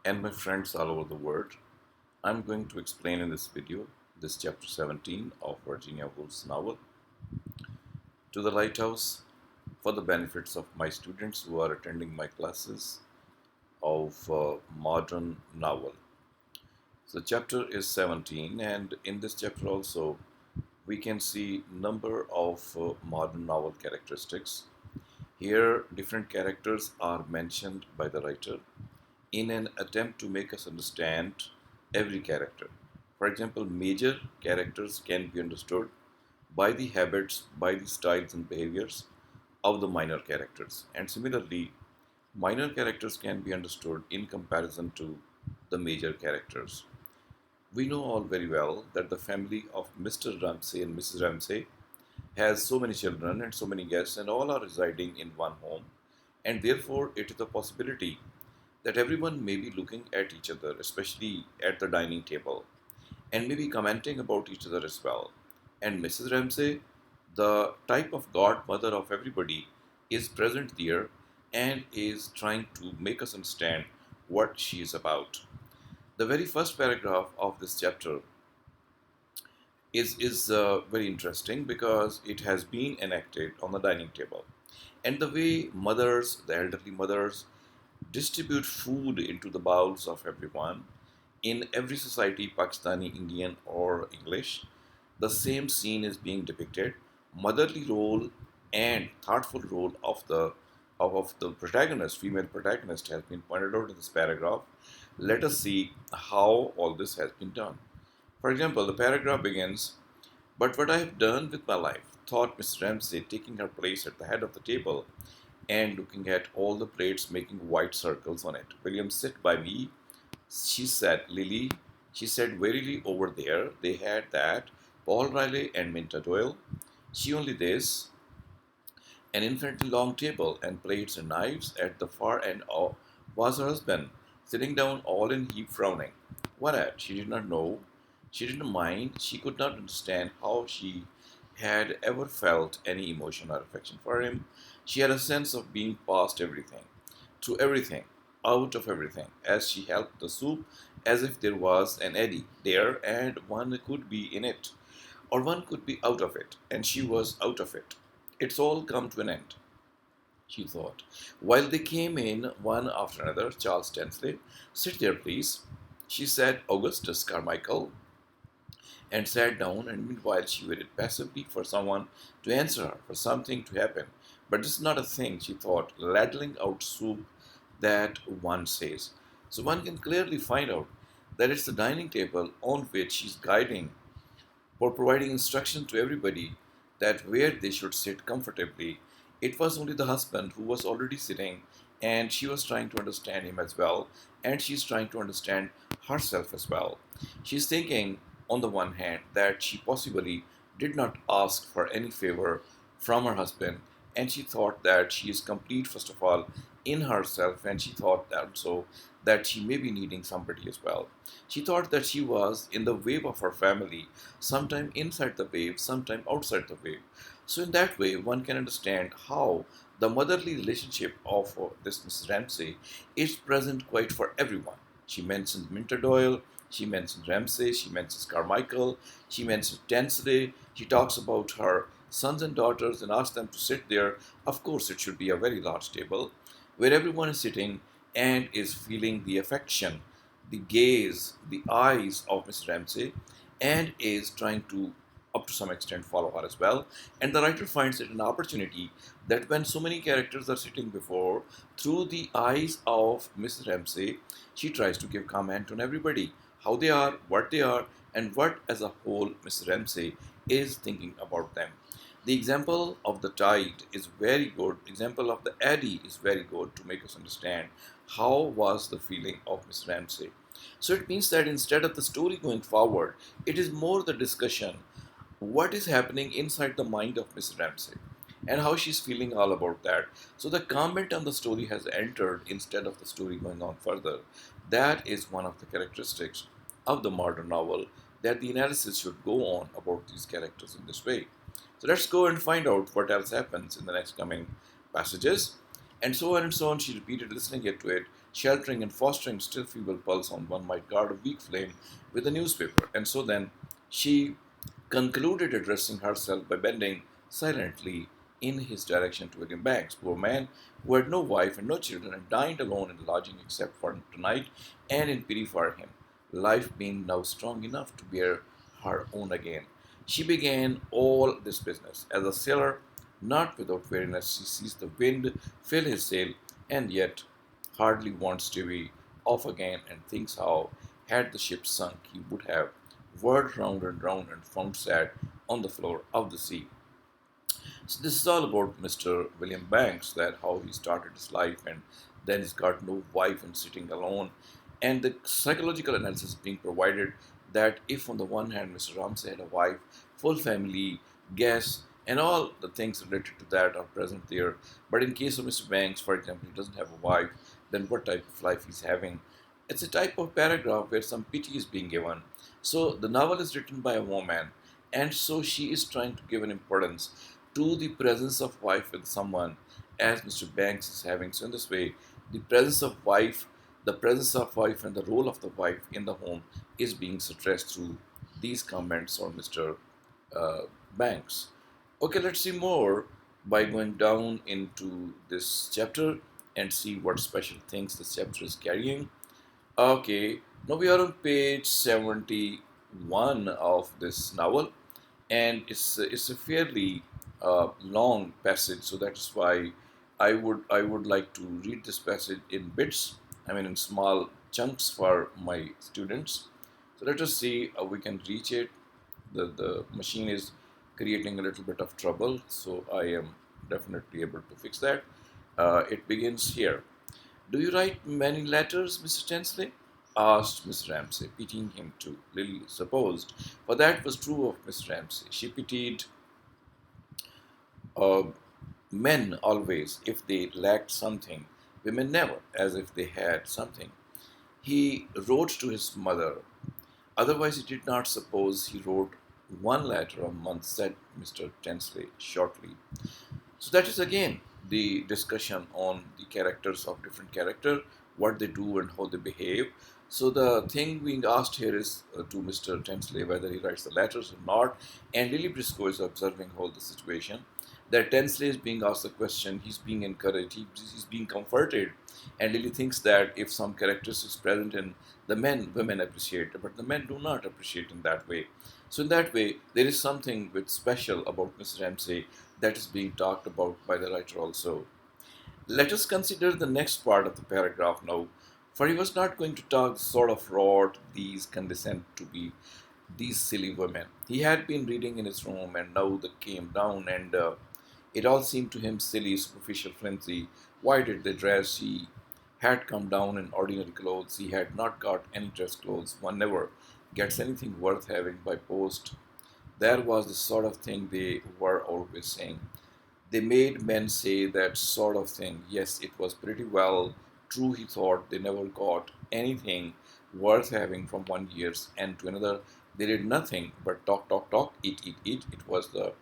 and my friends all over the world. I'm going to explain in this video this chapter 17 of Virginia Woolf's novel, To the Lighthouse, for the benefits of my students who are attending my classes of modern novel. So chapter is 17, and in this chapter also we can see number of modern novel characteristics. Here different characters are mentioned by the writer in an attempt to make us understand every character. For example, major characters can be understood by the habits, by the styles and behaviors of the minor characters. And similarly, minor characters can be understood in comparison to the major characters. We know all very well that the family of Mr. Ramsay and Mrs. Ramsay has so many children and so many guests, and all are residing in one home, and therefore it is a possibility that everyone may be looking at each other, especially at the dining table, and maybe commenting about each other as well. And Mrs. Ramsay, the type of godmother of everybody, is present there and is trying to make us understand what she is about. The very first paragraph of this chapter is very interesting because it has been enacted on the dining table. And the way mothers, the elderly mothers, distribute food into the bowls of everyone in every society, Pakistani, Indian, or English, the same scene is being depicted. Motherly role and thoughtful role of the protagonist, female protagonist, has been pointed out in this paragraph. Let us see how all this has been done. For example, the paragraph begins, "But what I have done with my life," thought Miss Ramsay, taking her place at the head of the table and looking at all the plates making white circles on it. "William, sit by me," she said. "Lily," she said wearily, "over there they had that, Paul Riley and Minta Doyle. She only this, an infinitely long table and plates and knives. At the far end was her husband, sitting down all in heap frowning. What at? She did not know. She didn't mind. She could not understand how she had ever felt any emotion or affection for him. She had a sense of being past everything, through everything, out of everything, as she helped the soup, as if there was an eddy there and one could be in it, or one could be out of it, and she was out of it. It's all come to an end, she thought. While they came in one after another, Charles Tansley, "Sit there, please," she said. Augustus Carmichael, and sat down, and meanwhile she waited passively for someone to answer her, for something to happen. But this is not a thing, she thought, ladling out soup that one says. So one can clearly find out that it's the dining table on which she's guiding for providing instruction to everybody that where they should sit comfortably. It was only the husband who was already sitting, and she was trying to understand him as well, and she's trying to understand herself as well. She's thinking, on the one hand, that she possibly did not ask for any favor from her husband, and she thought that she is complete, first of all, in herself, and she thought also that she may be needing somebody as well. She thought that she was in the wave of her family, sometime inside the wave, sometime outside the wave. So, in that way, one can understand how the motherly relationship of this Mrs. Ramsay is present quite for everyone. She mentions Minter Doyle, she mentions Ramsay, she mentions Carmichael, she mentions Tansley, she talks about her sons and daughters and asks them to sit there. Of course, it should be a very large table where everyone is sitting and is feeling the affection, the gaze, the eyes of Miss Ramsay, and is trying to, up to some extent, follow her as well. And the writer finds it an opportunity that when so many characters are sitting before, through the eyes of Miss Ramsay, she tries to give comment on everybody, how they are, and what as a whole Miss Ramsay is thinking about them. The example of the tide is very good. Example of the eddy is very good to make us understand how was the feeling of Miss Ramsay. So it means that instead of the story going forward, it is more the discussion what is happening inside the mind of Miss Ramsay and how she's feeling all about that. So the comment on the story has entered instead of the story going on further. That is one of the characteristics of the modern novel, that the analysis should go on about these characters in this way. So let's go and find out what else happens in the next coming passages. And so on and so on. She repeated, listening to it. sheltering and fostering still feeble pulse on one might guard a weak flame with a newspaper. And so then she concluded addressing herself by bending silently in his direction to William Banks, poor man who had no wife and no children and dined alone in the lodging except for tonight, and in pity for him, life being now strong enough to bear her own again. She began all this business as a sailor, not without weariness. She sees the wind fill his sail, and yet hardly wants to be off again, and thinks how, had the ship sunk, he would have whirled round and round and found sad on the floor of the sea. So this is all about Mr. William Banks, that how he started his life and then he's got no wife and sitting alone. And the psychological analysis being provided that if on the one hand Mr. Ramsay had a wife, full family, guests, and all the things related to that are present there. But in case of Mr. Banks, for example, he doesn't have a wife, then what type of life he's having? It's a type of paragraph where some pity is being given. So the novel is written by a woman, and so she is trying to give an importance to the presence of wife with someone as Mr. Banks is having. So in this way, the presence of wife, the presence of wife and the role of the wife in the home is being stressed through these comments on Mr. Uh, Banks. Okay, let's see more by going down into this chapter and see what special things this chapter is carrying. Okay, now we are on page 71 of this novel, and it's a fairly long passage, so that's why I would like to read this passage in bits. I mean, in small chunks for my students. So let us see how we can reach it. The machine is creating a little bit of trouble, so I am definitely able to fix that. It begins here. Do you write many letters, Mr. Tensley? Asked Miss Ramsay, pitying him too. Lily supposed, for that was true of Miss Ramsay. She pitied uh, men always if they lacked something, women never, as if they had something. He wrote to his mother. Otherwise, he did not suppose he wrote one letter a month, said Mr. Tensley shortly. So that is again the discussion on the characters of different character, what they do and how they behave. So the thing being asked here is to Mr. Tensley whether he writes the letters or not, and Lily Briscoe is observing all the situation. That Tensley is being asked the question, he's being encouraged, he's being comforted, and Lily thinks that if some characters is present in the men, women appreciate, but the men do not appreciate in that way. So in that way, there is something with special about Mr. Ramsay that is being talked about by the writer also. Let us consider the next part of the paragraph now, for he was not going to talk sort of rot these condescend to be these silly women. He had been reading in his room, and now they came down, and it all seemed to him silly, superficial, flimsy. Why did they dress? He had come down in ordinary clothes. He had not got any dress clothes. One never gets anything worth having by post. There was the sort of thing they were always saying. They made men say that sort of thing. Yes, it was pretty well true, he thought. They never got anything worth having from one year's end to another. They did nothing but talk, talk, talk, eat, eat, eat. It was the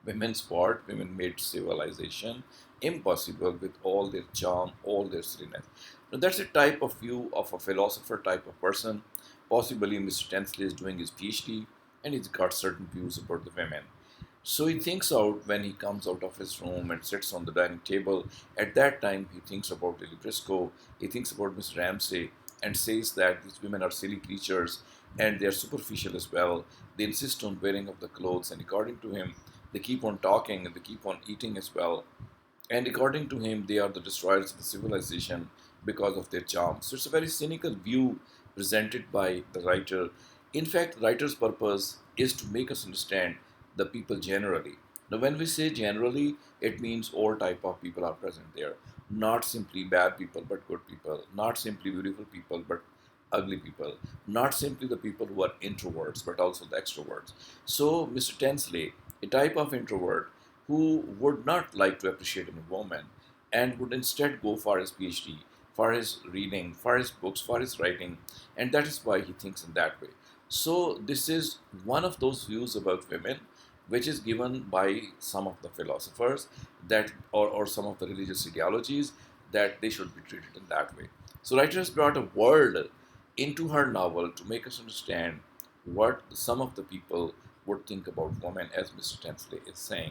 women's part. Women made civilization impossible with all their charm, all their silliness. Now, that's a type of view of a philosopher type of person. Possibly Mr. Tensley is doing his PhD and he's got certain views about the women. So he thinks out when he comes out of his room and sits on the dining table. At that time, he thinks about Lily Briscoe, he thinks about Miss Ramsay, and says that these women are silly creatures and they are superficial as well. They insist on wearing of the clothes, and according to him, they keep on talking and they keep on eating as well. And according to him, they are the destroyers of the civilization because of their charm. So it's a very cynical view presented by the writer. In fact, the writer's purpose is to make us understand the people generally. Now, when we say generally, it means all type of people are present there. Not simply bad people, but good people. Not simply beautiful people, but ugly people. Not simply the people who are introverts, but also the extroverts. So, Mr. Tensley, a type of introvert who would not like to appreciate a woman and would instead go for his PhD, for his reading, for his books, for his writing, and that is why he thinks in that way. So, this is one of those views about women which is given by some of the philosophers that or some of the religious ideologies that they should be treated in that way. So writer has brought a world into her novel to make us understand what some of the people would think about women, as Mr. Tensley is saying.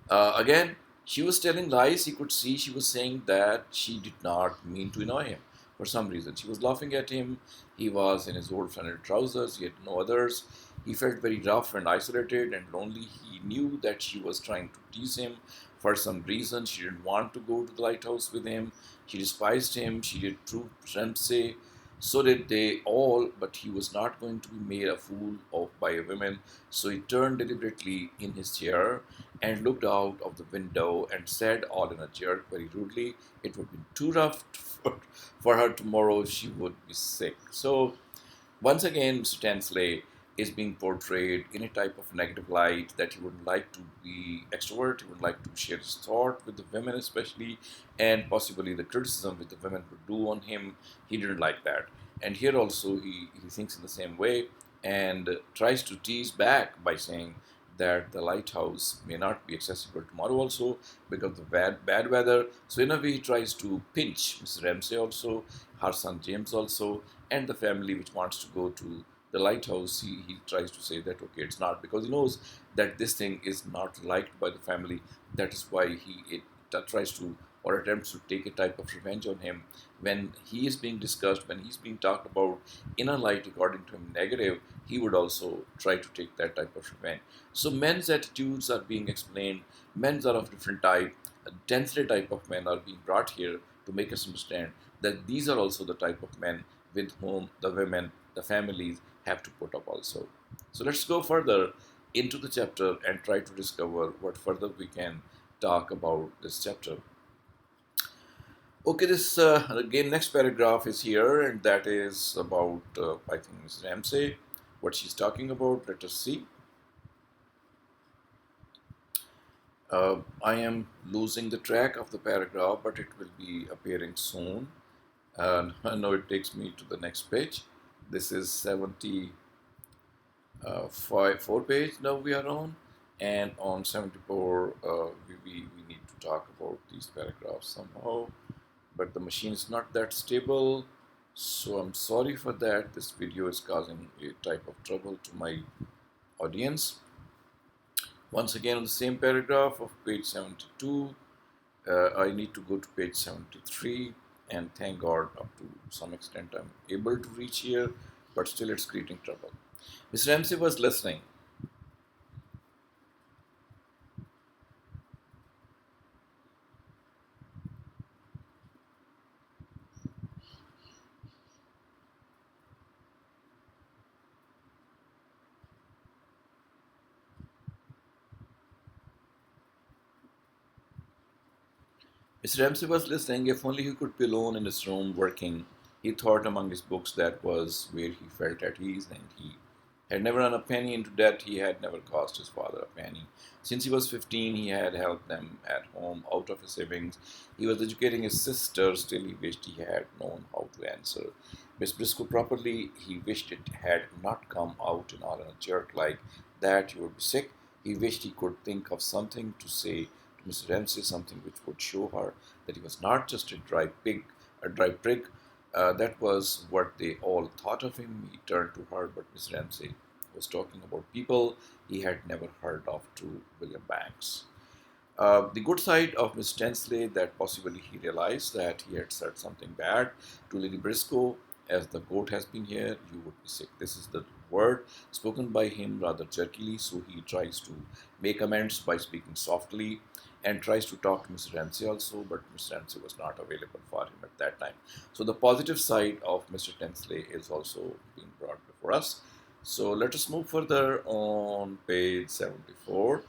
Again, she was telling lies. He could see she was saying that she did not mean to annoy him for some reason. She was laughing at him. He was in his old flannel trousers. He had no others. He felt very rough and isolated and lonely. He knew that she was trying to tease him for some reason. She didn't want to go to the lighthouse with him. She despised him. She did true Ramsay. So did they all, but he was not going to be made a fool of by a woman. So he turned deliberately in his chair and looked out of the window and said, all in a jerk, very rudely, it would be too rough for her tomorrow. She would be sick. So once again, Mr. Tansley is being portrayed in a type of negative light that he would like to be extrovert, he would like to share his thought with the women, especially, and possibly the criticism which the women would do on him. He didn't like that. And here also, he thinks in the same way and tries to tease back by saying that the lighthouse may not be accessible tomorrow also because of the bad weather. So in a way, he tries to pinch Mrs. Ramsay also, her son James also, and the family which wants to go to the lighthouse. He tries to say that okay, it's not, because he knows that this thing is not liked by the family. That is why tries to or attempts to take a type of revenge on him when he is being discussed, when he's being talked about in a light according to him negative. He would also try to take that type of revenge. So men's attitudes are being explained. Men's are of different type. A densely type of men are being brought here to make us understand that these are also the type of men with whom the women, the families have to put up also. So let's go further into the chapter and try to discover what further we can talk about this chapter. Okay, this again next paragraph is here, and that is about I think Ms. Ramsay, what she's talking about. Let us see. I am losing the track of the paragraph, but it will be appearing soon. And I know it takes me to the next page. This is 74 page now we are on, and on 74 we need to talk about these paragraphs somehow, but the machine is not that stable, so I'm sorry for that. This video is causing a type of trouble to my audience. Once again, on the same paragraph of page 72, I need to go to page 73, and thank God up to some extent I'm able to reach here, but still it's creating trouble. Miss Ramsay was listening. Miss Ramsay was listening. If only he could be alone in his room working. He thought among his books that was where he felt at ease, and he had never run a penny into debt. He had never cost his father a penny. Since he was 15, he had helped them at home out of his savings. He was educating his sister. Still, he wished he had known how to answer Miss Briscoe properly. He wished it had not come out in all in a jerk like that. He would be sick. He wished he could think of something to say to Miss Ramsay, something which would show her that he was not just a dry prig. That was what they all thought of him. He turned to her, but Miss Ramsay was talking about people he had never heard of to William Banks. The good side of Miss Tensley that possibly he realized that he had said something bad to Lady Briscoe. As the goat has been here, you would be sick. This is the word spoken by him rather jerkily, so he tries to make amends by speaking softly and tries to talk to Mr. Ramsay also, but Mr. Ramsay was not available for him at that time. So the positive side of Mr. Tensley is also being brought before us. So let us move further on page 74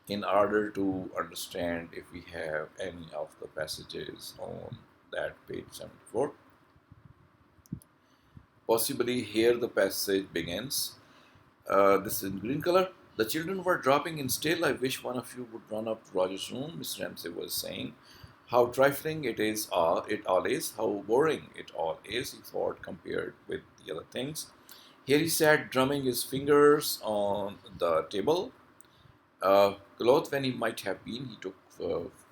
in order to understand if we have any of the passages on that page 74. Possibly here the passage begins. This is in green color. The children were dropping in still. I wish one of you would run up to Roger's room, Miss Ramsay was saying. How trifling it all is, how boring it all is, he thought, compared with the other things. Here he sat drumming his fingers on the table. Clothed when he might have been, he took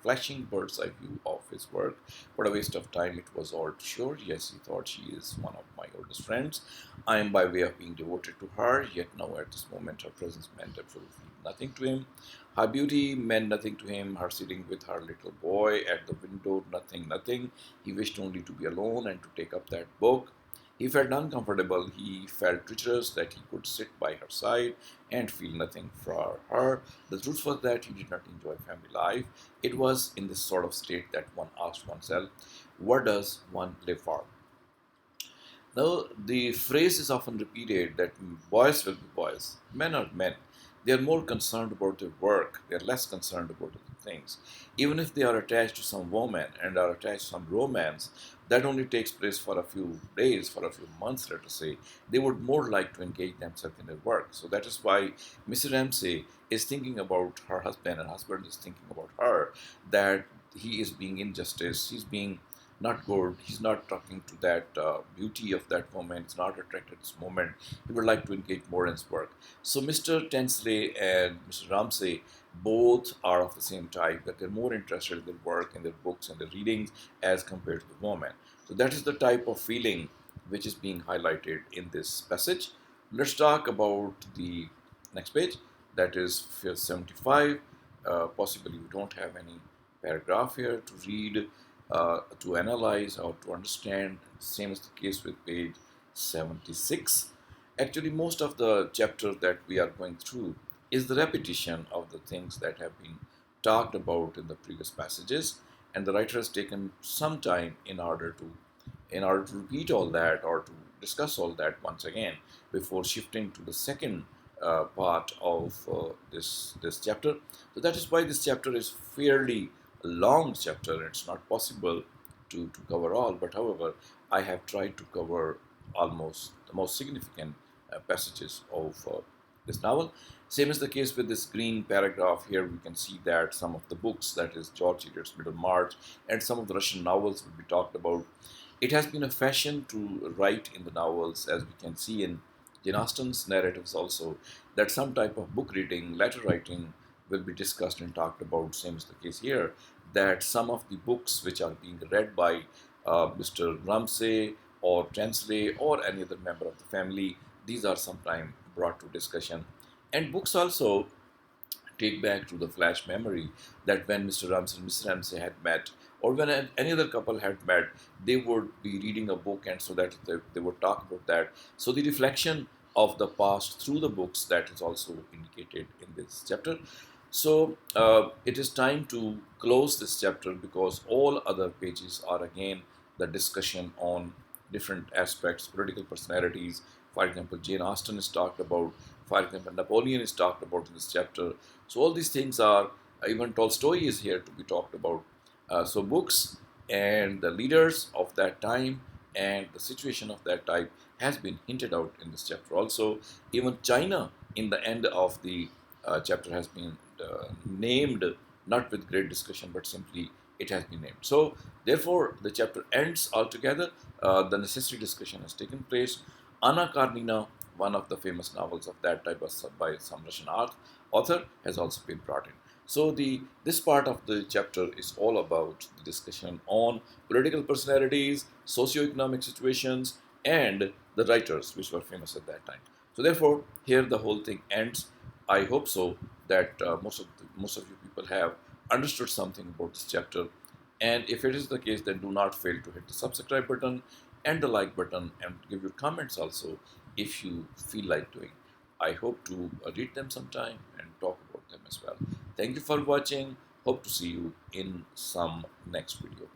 flashing bird's eye view of his work. What a waste of time it was all to sure. Yes, he thought she is one of my oldest friends. I am by way of being devoted to her, yet now at this moment her presence meant absolutely nothing to him. Her beauty meant nothing to him. Her sitting with her little boy at the window, nothing, nothing. He wished only to be alone and to take up that book. He felt uncomfortable. He felt treacherous that he could sit by her side and feel nothing for her. The truth was that he did not enjoy family life. It was in this sort of state that one asked oneself, what does one live for? Now, the phrase is often repeated that boys will be boys, men are men. They are more concerned about their work, they are less concerned about other things. Even if they are attached to some woman and are attached to some romance, that only takes place for a few days, for a few months, let us say. They would more like to engage themselves in their work. So that is why Mr. Ramsay is thinking about her husband, and husband is thinking about her, that he is being injustice, he's being not good. He's not talking to that beauty of that woman. He's not attracted to this moment. He would like to engage more in his work. So Mr. Tensley and Mr. Ramsay both are of the same type, that they're more interested in their work, in their books, and their readings as compared to the woman. So that is the type of feeling which is being highlighted in this passage. Let's talk about the next page. That is 75. Possibly we don't have any paragraph here to read, to analyze or to understand. Same is the case with page 76. Actually, most of the chapter that we are going through is the repetition of the things that have been talked about in the previous passages, and the writer has taken some time in order to repeat all that or to discuss all that once again before shifting to the second part of this chapter. So that is why this chapter is fairly long chapter. It's not possible to cover all, but however, I have tried to cover almost the most significant passages of this novel. Same is the case with this green paragraph here. We can see that some of the books, that is George Eliot's Middlemarch, and some of the Russian novels will be talked about. It has been a fashion to write in the novels, as we can see in Jane Austen's narratives also, that some type of book reading, letter writing will be discussed and talked about. Same is the case here, that some of the books which are being read by Mr. Ramsay or Translay or any other member of the family, these are sometimes brought to discussion. And books also take back to the flash memory that when Mr. Ramsay and Mr. Ramsay had met, or when any other couple had met, they would be reading a book, and so that they would talk about that. So the reflection of the past through the books, that is also indicated in this chapter. So it is time to close this chapter because all other pages are again the discussion on different aspects, political personalities. For example, Jane Austen is talked about. For example, Napoleon is talked about in this chapter. So all these things are, even Tolstoy is here to be talked about. So books and the leaders of that time and the situation of that type has been hinted out in this chapter. Also, even China in the end of the chapter has been named, not with great discussion, but simply it has been named. So, therefore, the chapter ends altogether. The necessary discussion has taken place. Anna Karenina, one of the famous novels of that type by some Russian author, has also been brought in. So this part of the chapter is all about the discussion on political personalities, socio-economic situations, and the writers which were famous at that time. So therefore, here the whole thing ends. I hope so that most of you people have understood something about this chapter. And if it is the case, then do not fail to hit the subscribe button and the like button and give your comments also if you feel like doing. I hope to read them sometime and talk about them as well. Thank you for watching. Hope to see you in some next video.